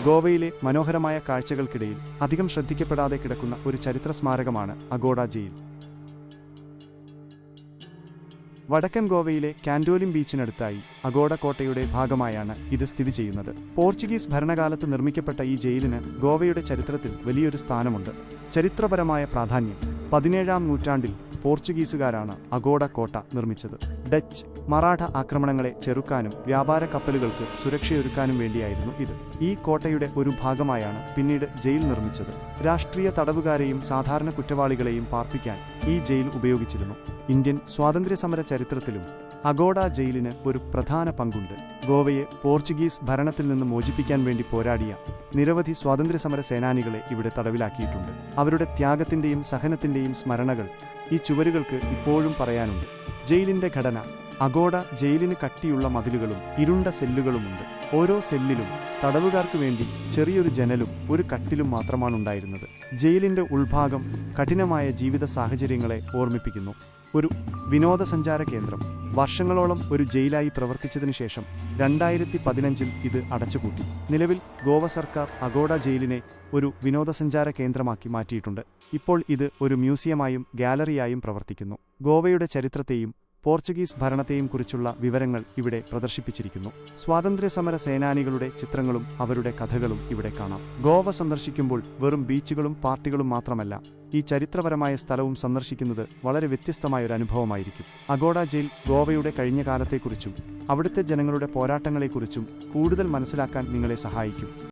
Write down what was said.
ഗോവയിലെ മനോഹരമായ കാഴ്ചകൾക്കിടയിൽ അധികം ശ്രദ്ധിക്കപ്പെടാതെ കിടക്കുന്ന ഒരു ചരിത്ര സ്മാരകമാണ് അഗോഡ ജയിൽ. വടക്കൻ ഗോവയിലെ കാൻഡോലിം ബീച്ചിനടുത്തായി അഗോഡ കോട്ടയുടെ ഭാഗമായാണ് ഇത് സ്ഥിതി ചെയ്യുന്നത്. പോർച്ചുഗീസ് ഭരണകാലത്ത് നിർമ്മിക്കപ്പെട്ട ഈ ജയിലിന് ഗോവയുടെ ചരിത്രത്തിൽ വലിയൊരു സ്ഥാനമുണ്ട്. ചരിത്രപരമായ പ്രാധാന്യം: 17-ാം നൂറ്റാണ്ടിൽ പോർച്ചുഗീസുകാരാണ് അഗോഡ കോട്ട നിർമ്മിച്ചത്. ഡച്ച്, മറാഠ ആക്രമണങ്ങളെ ചെറുക്കാനും വ്യാപാര കപ്പലുകൾക്ക് സുരക്ഷയൊരുക്കാനും വേണ്ടിയായിരുന്നു ഇത്. ഈ കോട്ടയുടെ ഒരു ഭാഗമായാണ് പിന്നീട് ജയിൽ നിർമ്മിച്ചത്. രാഷ്ട്രീയ തടവുകാരെയും സാധാരണ കുറ്റവാളികളെയും പാർപ്പിക്കാൻ ഈ ജയിൽ ഉപയോഗിച്ചിരുന്നു. ഇന്ത്യൻ സ്വാതന്ത്ര്യസമര ചരിത്രത്തിലും അഗോഡ ജയിലിന് ഒരു പ്രധാന പങ്കുണ്ട്. ഗോവയെ പോർച്ചുഗീസ് ഭരണത്തിൽ നിന്ന് മോചിപ്പിക്കാൻ വേണ്ടി പോരാടിയ നിരവധി സ്വാതന്ത്ര്യസമര സേനാനികളെ ഇവിടെ തടവിലാക്കിയിട്ടുണ്ട്. അവരുടെ ത്യാഗത്തിന്റെയും സഹനത്തിന്റെയും സ്മരണകൾ ഈ ചുവരുകൾക്ക് ഇപ്പോഴും പറയാനുണ്ട്. ജയിലിന്റെ ഘടന: അഗോഡ ജയിലിന് കട്ടിയുള്ള മതിലുകളും ഇരുണ്ട സെല്ലുകളുമുണ്ട്. ഓരോ സെല്ലിലും തടവുകാർക്ക് വേണ്ടി ചെറിയൊരു ജനലും ഒരു കട്ടിലും മാത്രമാണുണ്ടായിരുന്നത്. ജയിലിന്റെ ഉൾഭാഗം കഠിനമായ ജീവിത സാഹചര്യങ്ങളെ ഓർമ്മിപ്പിക്കുന്നു. ഒരു വിനോദസഞ്ചാര കേന്ദ്രം. വർഷങ്ങളോളം ഒരു ജയിലായി പ്രവർത്തിച്ചതിനു ശേഷം 2015-ൽ ഇത് അടച്ചുപൂട്ടി. നിലവിൽ ഗോവ സർക്കാർ അഗോഡ ജയിലിനെ ഒരു വിനോദസഞ്ചാര കേന്ദ്രമാക്കി മാറ്റിയിട്ടുണ്ട്. ഇപ്പോൾ ഇത് ഒരു മ്യൂസിയമായും ഗാലറിയായും പ്രവർത്തിക്കുന്നു. ഗോവയുടെ ചരിത്രത്തെയും പോർച്ചുഗീസ് ഭരണത്തെയും കുറിച്ചുള്ള വിവരങ്ങൾ ഇവിടെ പ്രദർശിപ്പിച്ചിരിക്കുന്നു. സ്വാതന്ത്ര്യസമര സേനാനികളുടെ ചിത്രങ്ങളും അവരുടെ കഥകളും ഇവിടെ കാണാം. ഗോവ സന്ദർശിക്കുമ്പോൾ വെറും ബീച്ചുകളും പാർട്ടികളും മാത്രമല്ല, ഈ ചരിത്രപരമായ സ്ഥലവും സന്ദർശിക്കുന്നത് വളരെ വ്യത്യസ്തമായൊരു അനുഭവമായിരിക്കും. അഗോഡ ജയിൽ ഗോവയുടെ കഴിഞ്ഞ കാലത്തെക്കുറിച്ചും അവിടുത്തെ ജനങ്ങളുടെ പോരാട്ടങ്ങളെക്കുറിച്ചും കൂടുതൽ മനസ്സിലാക്കാൻ നിങ്ങളെ സഹായിക്കും.